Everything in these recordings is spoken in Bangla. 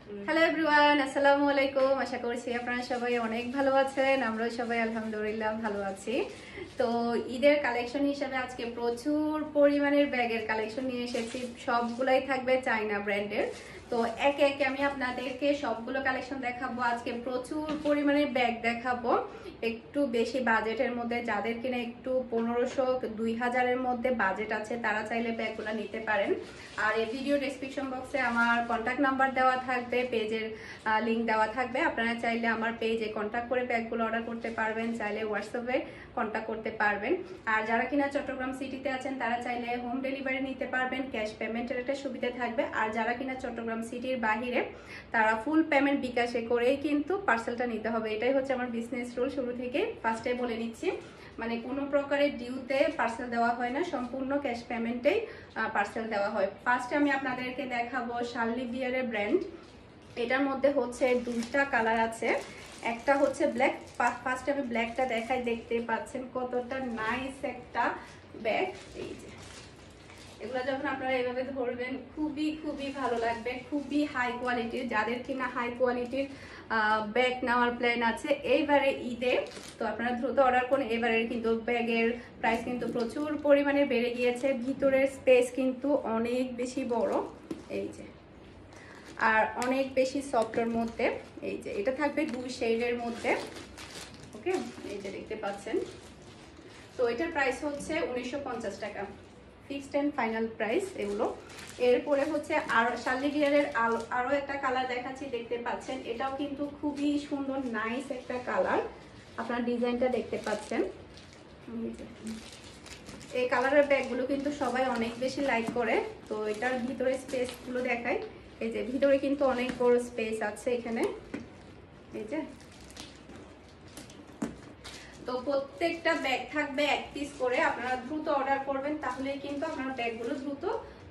হ্যালো এভরিওয়ান, আসসালামু আলাইকুম। আশা করছি আপনারা সবাই অনেক ভালো আছেন। আমরাও সবাই আলহামদুলিল্লাহ ভালো আছি। তো ঈদের কালেকশন হিসেবে আজকে প্রচুর পরিমাণের ব্যাগের কালেকশন নিয়ে এসেছি। সবগুলাই থাকবে চায়না ব্র্যান্ডের। তো একে একে আমি আপনাদেরকে সবগুলো কালেকশন দেখাবো। আজকে প্রচুর পরিমাণের ব্যাগ দেখাবো, একটু বেশি বাজেটের মধ্যে। যাদের কিনা একটু 1500-2000-এর মধ্যে বাজেট আছে তারা চাইলে ব্যাগগুলো নিতে পারেন। আর এই ভিডিও ডেসক্রিপশন বক্সে আমার কন্ট্যাক্ট নাম্বার দেওয়া থাকবে, পেজের লিংক দেওয়া থাকবে। আপনারা চাইলে আমার পেজে কন্ট্যাক্ট করে ব্যাগগুলো অর্ডার করতে পারবেন, চাইলে হোয়াটসঅ্যাপে কন্ট্যাক্ট করতে পারবেন। আর যারা কিনা চট্টগ্রাম সিটিতে আছেন তারা চাইলে হোম ডেলিভারি নিতে পারবেন, ক্যাশ পেমেন্টের একটা সুবিধা থাকবে। আর যারা কিনা চট্টগ্রাম সিটির বাহিরে তারা ফুল পেমেন্ট বিকাশে করেই কিন্তু পার্সেলটা নিতে হবে। এটাই হচ্ছে আমার বিজনেস রুল, শুরু থেকে ফার্স্টে বলে নিচ্ছি। মানে কোনো প্রকারের ডিউতে পার্সেল দেওয়া হয় না, সম্পূর্ণ ক্যাশ পেমেন্টেই পার্সেল দেওয়া হয়। ফার্স্টে আমি আপনাদেরকে দেখাবো শার্লি বিয়ারের ব্র্যান্ড। এটার মধ্যে হচ্ছে দুইটা কালার আছে, একটা হচ্ছে ব্ল্যাক। ফার্স্টে আমি ব্ল্যাকটা দেখাই, দেখতে পাচ্ছেন কতটা নাইস একটা ব্যাগ। এই যে এগুলো যখন আপনারা এভাবে ধরবেন খুবই খুবই ভালো লাগবে, খুবই হাই কোয়ালিটির। যাদের কিনা হাই কোয়ালিটির ব্যাগ নেওয়ার প্ল্যান আছে এইবারে ঈদে, তো আপনারা দ্রুত অর্ডার করুন। এবারের কিন্তু ব্যাগের প্রাইস কিন্তু প্রচুর পরিমাণে বেড়ে গিয়েছে। ভিতরের স্পেস কিন্তু অনেক বেশি বড়, এই যে, আর অনেক বেশি সফটের মধ্যে। এই যে এটা থাকবে 2 শেডের মধ্যে, ওকে, এই যে দেখতে পাচ্ছেন। তো এটার প্রাইস হচ্ছে 1950 টাকা, ফিক্সড এন্ড ফাইনাল প্রাইস এগুলো। এরপরে হচ্ছে আর শার্লি বিয়ারের আরো একটা কালার দেখাচ্ছি, দেখতে পাচ্ছেন। এটাও কিন্তু খুবই সুন্দর নাইস একটা কালার, আপনার ডিজাইনটা দেখতে পাচ্ছেন। এই কালারের ব্যাগগুলো কিন্তু সবাই অনেক বেশি লাইক করে। তো এটার ভিতরে স্পেস গুলো দেখাই, এই যে ভিতরে কিন্তু অনেক বড় স্পেস আছে এখানে, এই যে। তো প্রত্যেকটা ব্যাগ থাকবে 1 পিস করে, আপনারা দ্রুত অর্ডার করবেন, তাহলেই কিন্তু আপনারা ব্যাগগুলো দ্রুত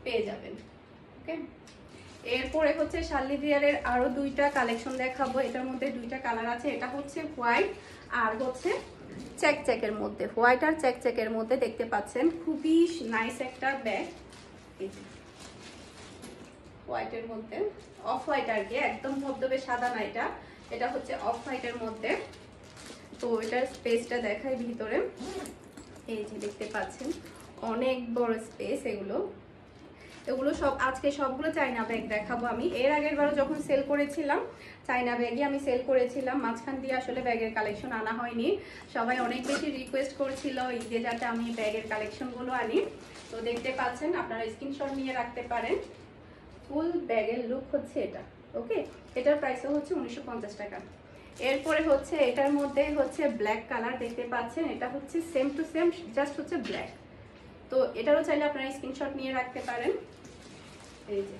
পেয়ে যাবেন, ওকে। এরপরে হচ্ছে শার্লি বিয়ারের আরো দুইটা কালেকশন দেখাবো। এটার মধ্যে দুইটা কালার আছে, এটা হচ্ছে হোয়াইট আর হচ্ছে চেক চেকের মধ্যে। হোয়াইট আর চেক চেকের মধ্যে দেখতে পাচ্ছেন, খুবই নাইস একটা ব্যাগ। এই যে হোয়াইটের মধ্যে, অফ হোয়াইট আর কি, একদম ধবধবে সাদা না এটা, এটা হচ্ছে অফ হোয়াইটের মধ্যে। তো এটার স্পেসটা দেখাই ভিতরে, এই যে দেখতে পাচ্ছেন অনেক বড় স্পেস। এগুলো সব আজকে সবগুলো চায়না ব্যাগ দেখাবো আমি। এর আগের বারও যখন সেল করেছিলাম চায়না ব্যাগই আমি সেল করেছিলাম, মাঝখান দিয়ে আসলে ব্যাগের কালেকশন আনা হয়নি। সবাই অনেক বেশি রিকোয়েস্ট করছিল ঈদে যাতে আমি ব্যাগের কালেকশনগুলো আনি। তো দেখতে পাচ্ছেন, আপনারা স্ক্রিনশট নিয়ে রাখতে পারেন। ফুল ব্যাগের লুক হচ্ছে এটা, ওকে। এটার প্রাইসও হচ্ছে 1950 টাকা। এরপরে হচ্ছে এটার মধ্যে হচ্ছে ব্ল্যাক কালার, দেখতে পাচ্ছেন। এটা হচ্ছে সেম টু সেম, জাস্ট হচ্ছে ব্ল্যাক। তো এটারও চাইলে আপনারা স্ক্রিনশট নিয়ে রাখতে পারেন, এই যে।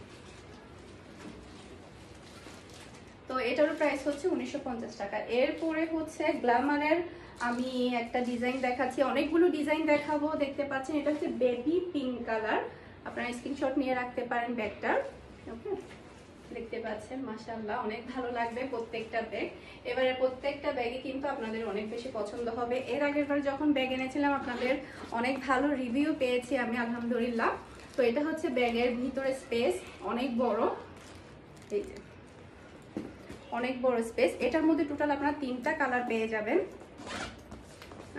তো এটারও প্রাইস হচ্ছে 1950 টাকা। এরপরে হচ্ছে গ্ল্যামারের আমি একটা ডিজাইন দেখাচ্ছি, অনেকগুলো ডিজাইন দেখাবো, দেখতে পাচ্ছেন। এটা হচ্ছে বেবি পিঙ্ক কালার, আপনারা স্ক্রিনশট নিয়ে রাখতে পারেন ব্যাগটার, ওকে। দেখতে পাচ্ছেন মাশাআল্লাহ অনেক ভালো লাগবে প্রত্যেকটা ব্যাগ। এবারে প্রত্যেকটা ব্যাগই কিন্তু আপনাদের অনেক বেশি পছন্দ হবে। এর আগের বার যখন ব্যাগ এনেছিলাম আপনাদের অনেক ভালো রিভিউ পেয়েছি আমি, আলহামদুলিল্লাহ। তো এটা হচ্ছে ব্যাগের ভিতরে স্পেস অনেক বড়, এই যে অনেক বড় স্পেস। এটার মধ্যে টোটাল আপনারা 3টা কালার পেয়ে যাবেন।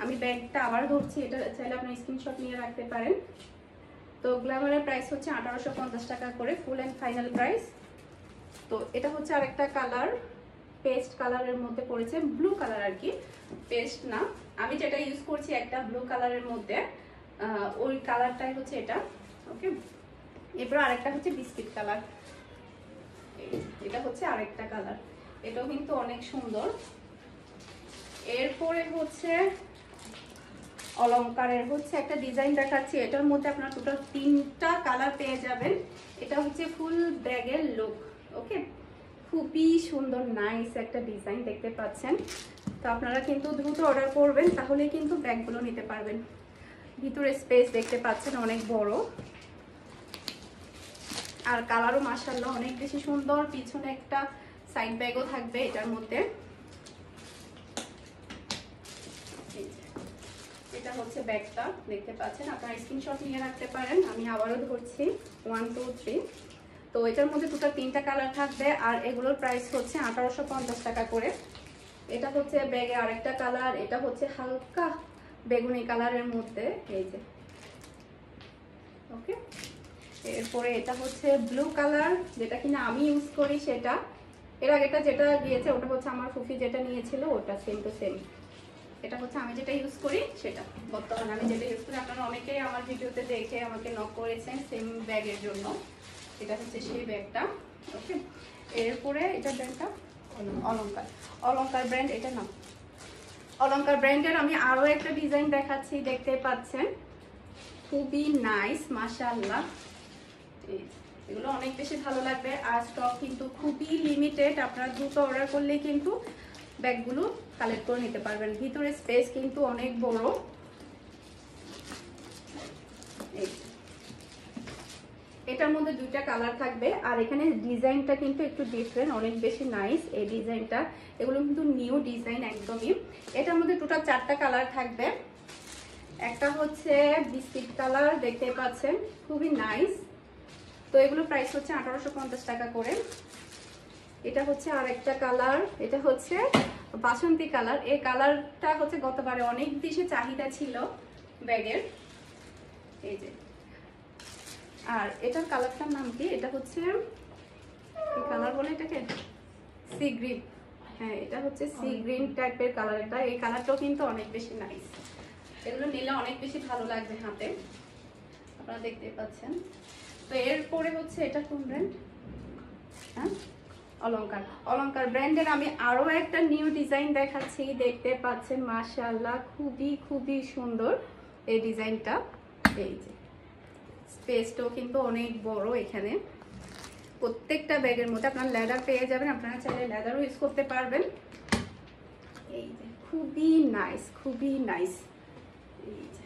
আমি ব্যাগটা আবার ধরছি, এটা চাইলে আপনি স্ক্রিনশট নিয়ে রাখতে পারেন। তো গ্ল্যামারের প্রাইস হচ্ছে 1850 টাকা করে, ফুল এন্ড ফাইনাল প্রাইস। তো এটা হচ্ছে আরেকটা কালার, পেস্ট কালারের মধ্যে পড়েছে, ব্লু কালার আর কি, পেস্ট না। আমি যেটা ইউজ করছি একটা ব্লু কালারের মধ্যে, ওই কালারটাই হচ্ছে এটা, ওকে। এরপর আরেকটা হচ্ছে বিস্কিট কালার, এটা হচ্ছে আরেকটা কালার, এটাও কিন্তু অনেক সুন্দর। এরপরে হচ্ছে অলংকারের হচ্ছে একটা ডিজাইন দেখাচ্ছি, এটার মধ্যে আপনার টোটাল 3টা কালার পেয়ে যাবেন। এটা হচ্ছে ফুল ব্যাগের লুক, ওকে। খুবই সুন্দর নাইস একটা ডিজাইন, দেখতে পাচ্ছেন। তো আপনারা কিন্তু দ্রুত অর্ডার করবেন, তাহলে কিন্তু ব্যাগগুলো নিতে পারবেন। ভিতরে স্পেস দেখতে পাচ্ছেন অনেক বড়, আর কালারও মাশাআল্লাহ অনেক বেশি সুন্দর। পিছনে একটা সাইড ব্যাগও থাকবে এটার মধ্যে, এটা হচ্ছে ব্যাগটা, দেখতে পাচ্ছেন। আপনারা স্ক্রিনশট নিয়ে রাখতে পারেন। আমি আবারও ধরছি, 1 2 3। তো এটার মধ্যে টোটাল 3টা কালার থাকবে আর এগুলোর প্রাইস হচ্ছে 1850 টাকা করে। এটা হচ্ছে ব্যাগে আরেকটা কালার, এটা হচ্ছে হালকা বেগুনি কালারের মধ্যে, এই যে ওকে। এরপরে এটা হচ্ছে ব্লু কালার, যেটা কিনা আমি ইউজ করি সেটা। এর আগেটা যেটা গিয়েছে ওটা হচ্ছে আমার ফুফি যেটা নিয়েছিল, ওটা সেম টু সেম। এটা হচ্ছে আমি যেটা ইউজ করি সেটা, বর্তমানে আমি যেটা ইউজ করি। আপনারা অনেকেই আমার ভিডিওতে দেখে আমাকে নক করেছেন সেম ব্যাগের জন্য। এটা হচ্ছে সেই ব্যাগটা, ওকে। এরপরে এটা ব্র্যান্ডটা অলংকার, অলংকার ব্র্যান্ড, এটা না অলংকার ব্র্যান্ডের আমি আরো একটা ডিজাইন দেখাচ্ছি, দেখতে পাচ্ছেন খুবই নাইস মাশাআল্লাহ। এগুলো অনেক বেশি ভালো লাগবে আর স্টক কিন্তু খুবই লিমিটেড, আপনারা দ্রুত অর্ডার করলে কিন্তু ব্যাগগুলো কালেক্ট করে নিতে পারবেন। ভিতরে স্পেস কিন্তু অনেক বড়। এটার মধ্যে 2টা কালার থাকবে আর এখানে ডিজাইনটা কিন্তু একটু ডিফারেন্ট, অনেক বেশি নাইস এই ডিজাইনটা। এগুলো কিন্তু নিউ ডিজাইন একদমই। এটার মধ্যে টোটাল 4টা কালার থাকবে। একটা হচ্ছে বিস্কিট কালার, দেখতে পাচ্ছেন খুবই নাইস। তো এগুলো প্রাইস হচ্ছে 1850 টাকা করে। এটা হচ্ছে আরেকটা কালার, এটা হচ্ছে বাসন্তী কালার। এই কালারটা হচ্ছে গতবারে অনেক বেশি চাহিদা ছিল ব্যাগের, এই যে। আর এটার কালারটার নাম কি, এটা হচ্ছে কি কালার বলে এটাকে, সি গ্রিন। হ্যাঁ, এটা হচ্ছে সি গ্রিন টাইপের কালার। এটা এই কালারটাও কিন্তু অনেক বেশি নাইস। এগুলো নিলে অনেক বেশি ভালো লাগবে হাতে, আপনারা দেখতে পাচ্ছেন। তো এরপরে হচ্ছে এটা কোন ব্র্যান্ড, হ্যাঁ অলংকার। অলংকার ব্র্যান্ডের আমি আরো একটা নিউ ডিজাইন দেখাচ্ছি, দেখতে পাচ্ছেন মাশাআল্লাহ খুবই খুবই সুন্দর এই ডিজাইনটা। এই যে স্পেসটাও কিন্তু অনেক বড় এখানে। প্রত্যেকটা ব্যাগের মধ্যে আপনার লেদার পেয়ে যাবেন, আপনারা চাইলে লেদারও ইউজ করতে পারবেন। এই যে খুবই নাইস, খুবই নাইস, এই যে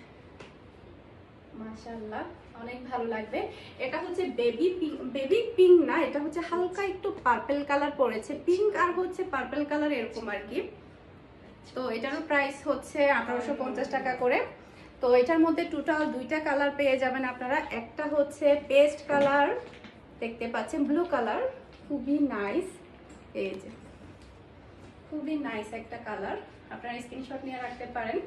মাশাআল্লাহ অনেক ভালো লাগবে। এটা হচ্ছে বেবি পিঙ্ক, বেবি পিঙ্ক না, এটা হচ্ছে হালকা একটু পার্পল কালার পড়েছে, পিঙ্ক আর হচ্ছে পার্পল কালার এরকম আর কি। তো এটারও প্রাইস হচ্ছে 1850 টাকা করে। তো এটার মধ্যে টোটাল 2টা কালার পেয়ে যাবেন আপনারা। একটা হচ্ছে পেস্ট কালার, দেখতে পাচ্ছেন ব্লু কালার, খুবই নাইস, এই যে খুবই নাইস একটা কালার। আপনারা স্ক্রিনশট নিয়ে রাখতে পারেন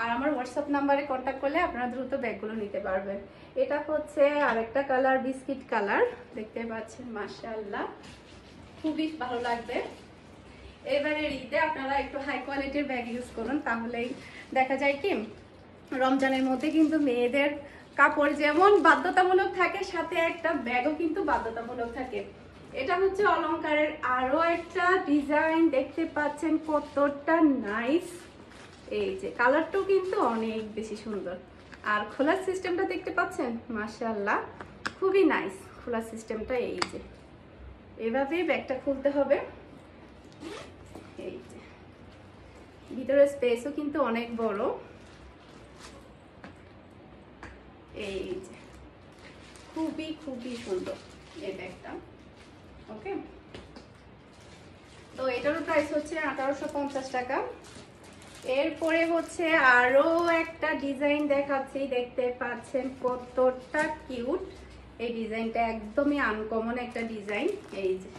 আর আমার হোয়াটসঅ্যাপ নাম্বারে কন্ট্যাক্ট করলে আপনারা দ্রুত ব্যাগগুলো নিতে পারবেন। এটা হচ্ছে আরেকটা কালার বিস্কিট কালার, দেখতে পাচ্ছেন মাশাআল্লাহ খুবই ভালো লাগবে। এবারে ঈদে আপনারা একটু হাই কোয়ালিটির ব্যাগ ইউজ করুন, তাহলেই দেখা যায় কি রমজানের মধ্যে কিন্তু মেয়েদের কাপড় যেমন বাধ্যতামূলক থাকে, সাথে একটা ব্যাগও কিন্তু বাধ্যতামূলক থাকে। এটা হচ্ছে অলংকারের আরো একটা ডিজাইন, দেখতে পাচ্ছেন কতটা নাইস। এই যে কালারটাও কিন্তু অনেক বেশি সুন্দর আর খোলার সিস্টেমটা দেখতে পাচ্ছেন মাশাআল্লাহ খুবই নাইস খোলার সিস্টেমটা। এই যে এভাবেই ব্যাগটা খুলতে হবে। এই যে ভিতরে স্পেসও কিন্তু অনেক বড়। এই যে খুবই খুবই সুন্দর এই ব্যাগটা, ওকে। তো এটারও প্রাইস হচ্ছে 1850 টাকা। এরপরে হচ্ছে আরো একটা ডিজাইন দেখাচ্ছি, দেখতে পাচ্ছেন কতটা কিউট এই ডিজাইনটা, একদমই আনকমন একটা ডিজাইন। এই যে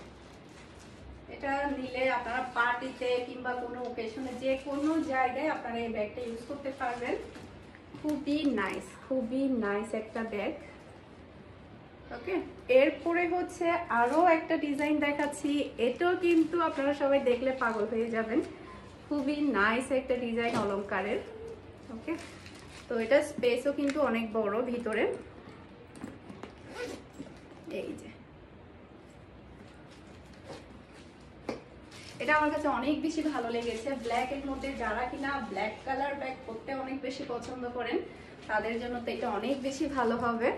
এটা নিলে আপনারা পার্টিতে কিংবা কোনো ওকেশনে যে কোনো জায়গায় আপনারা এই ব্যাগটা ইউজ করতে পারবেন। খুবই নাইস, খুবই নাইস একটা ব্যাগ, ওকে। এরপরে হচ্ছে আরো একটা ডিজাইন দেখাচ্ছি, এটাও কিন্তু আপনারা সবাই দেখলে পাগল হয়ে যাবেন। খুবই নাইস একটা ডিজাইন অলংকারের, ওকে। তো এটা স্পেসও কিন্তু অনেক বড় ভিতরে। এই যে এটা আমার কাছে অনেক বেশি ভালো লেগেছে। ব্ল্যাক এর মধ্যে যারা কিনা ব্ল্যাক কালার ব্যাগ পরতে অনেক বেশি পছন্দ করেন তাদের জন্য তো এটা অনেক বেশি ভালো হবে।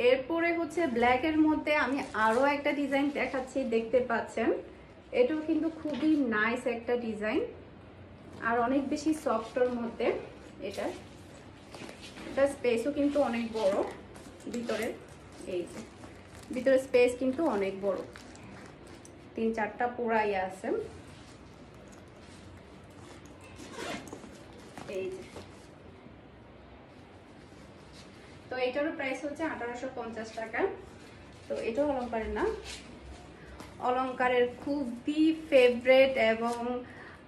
এরপরে হচ্ছে ব্ল্যাক এর মধ্যে আমি আরো একটা ডিজাইন দেখাচ্ছি, দেখতে পাচ্ছেন এটাও কিন্তু খুবই নাইস একটা ডিজাইন আর অনেক বেশি সফটের মধ্যে। এটা স্পেসও কিন্তু অনেক বড় ভিতরে। এই যে ভিতরে স্পেস কিন্তু অনেক বড়, 3-4টা পুরাই আছে। এই যে তো এটারও প্রাইস হচ্ছে 1850 টাকা। তো এটাও অলংকারের না, অলংকারের খুবই ফেভারেট এবং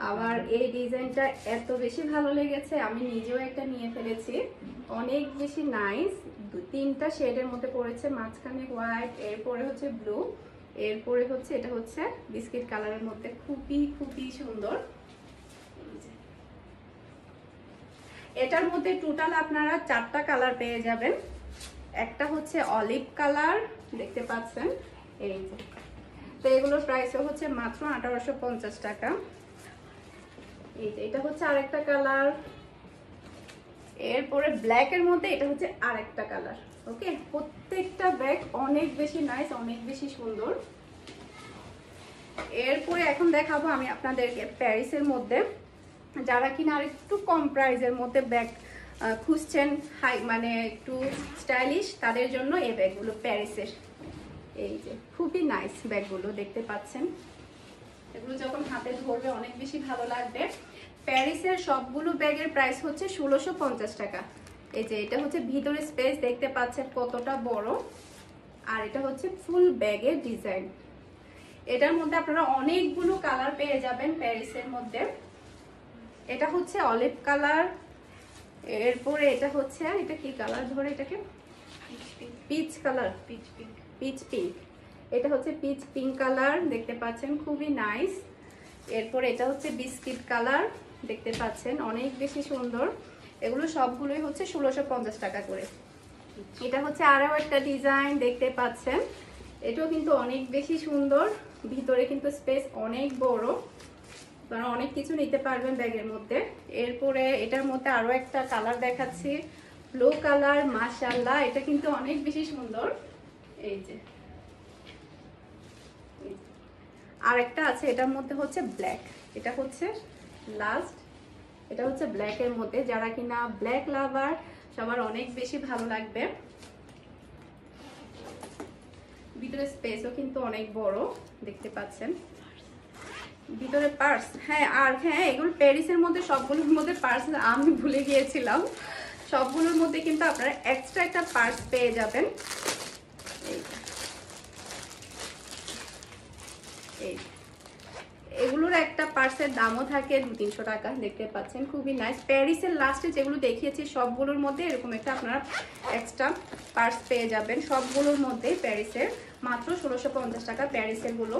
আমার এই ডিজাইনটা এত বেশি ভালো লেগেছে, আমি নিজেও একটা নিয়ে ফেলেছি। অনেক বেশি নাইস, তিনটা শেডের মধ্যে পড়েছে, মাঝখানে হোয়াইট, এরপরে হচ্ছে ব্লু, এরপরে হচ্ছে এটা হচ্ছে বিস্কিট কালারের মধ্যে, খুবই খুবই সুন্দর। এটার মধ্যে টোটাল আপনারা 4টা কালার পেয়ে যাবেন। একটা হচ্ছে অলিভ কালার, দেখতে পাচ্ছেন এই যে। তো এগুলোর প্রাইস হচ্ছে মাত্র 1850 টাকা। এই যে এটা হচ্ছে আরেকটা কালার, এরপরে ব্ল্যাক এর মধ্যে এটা হচ্ছে আরেকটা কালার। ওকে, প্রত্যেকটা ব্যাগ অনেক বেশি নাইস, অনেক বেশি সুন্দর। এরপরে এখন দেখাবো আমি আপনাদেরকে প্যারিসের মধ্যে, যারা কিনা আর একটু কম প্রাইসের মধ্যে ব্যাগ খুঁজছেন, হাই মানে একটু স্টাইলিশ, তাদের জন্য এই ব্যাগগুলো প্যারিসের। এই যে খুবই নাইস ব্যাগগুলো দেখতে পাচ্ছেন, এগুলো যখন হাতে ধরবে অনেক বেশি ভালো লাগবে। প্যারিসের সবগুলো ব্যাগের প্রাইস হচ্ছে 1650 টাকা। এই যে এটা হচ্ছে ভিতরে স্পেস দেখতে পাচ্ছেন কতটা বড়, আর এটা হচ্ছে ফুল ব্যাগের ডিজাইন। এটার মধ্যে আপনারা অনেকগুলো কালার পেয়ে যাবেন প্যারিসের মধ্যে। এটা হচ্ছে অলিভ কালার, এরপরে এটা হচ্ছে, এটা কি কালার ধরে এটাকে, পিচ কালার, পিচ পিঙ্ক। এটা হচ্ছে পিচ পিঙ্ক কালার, দেখতে পাচ্ছেন খুবই নাইস। এরপর এটা হচ্ছে বিস্কিট কালার, দেখতে পাচ্ছেন অনেক বেশি সুন্দর। এগুলো সবগুলোই হচ্ছে 1650 টাকা করে। এটা হচ্ছে আরো একটা ডিজাইন, দেখতে পাচ্ছেন এটাও কিন্তু অনেক বেশি সুন্দর, ভিতরে কিন্তু স্পেস অনেক বড়, আপনারা অনেক কিছু নিতে পারবেন ব্যাগের মধ্যে। এরপরে এটার মধ্যে আরো একটা কালার দেখাচ্ছি, ব্লু কালার, মাশাআল্লাহ এটা কিন্তু অনেক বেশি সুন্দর। এই যে আরেকটা আছে, এটার মধ্যে হচ্ছে ব্ল্যাক, এটা হচ্ছে লাস্ট, এটা হচ্ছে ব্ল্যাক এর মধ্যে, যারা কিনা ব্ল্যাক লাভার সবার অনেক বেশি ভালো লাগবে। ভিতরে স্পেসও কিন্তু অনেক বড়, দেখতে পাচ্ছেন ভিতরে পার্স। হ্যাঁ, আর হ্যাঁ এগুলো প্যারিসের মধ্যে সবগুলোর মধ্যে পার্স, আমি ভুলে গিয়েছিলাম, সবগুলোর মধ্যে কিন্তু আপনারা এক্সট্রা একটা পার্স পেয়ে যাবেন। এই এগুলোর একটা পার্সের দামও থাকে 200-300 টাকা, দেখতে পাচ্ছেন খুবই নাইস। প্যারিসের লাস্টে যেগুলো দেখিয়েছি সবগুলোর মধ্যে এরকম একটা আপনারা এক্সট্রা পার্স পেয়ে যাবেন, সবগুলোর মধ্যে প্যারিসের, মাত্র 1650 টাকা প্যারিসের গুলো।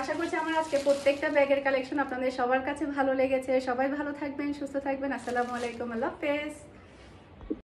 আশা করছি আমার আজকে প্রত্যেকটা ব্যাগের কালেকশন আপনাদের সবার কাছে ভালো লেগেছে। সবাই ভালো থাকবেন, সুস্থ থাকবেন। আসসালামু আলাইকুম, আল্লাহ হাফেজ।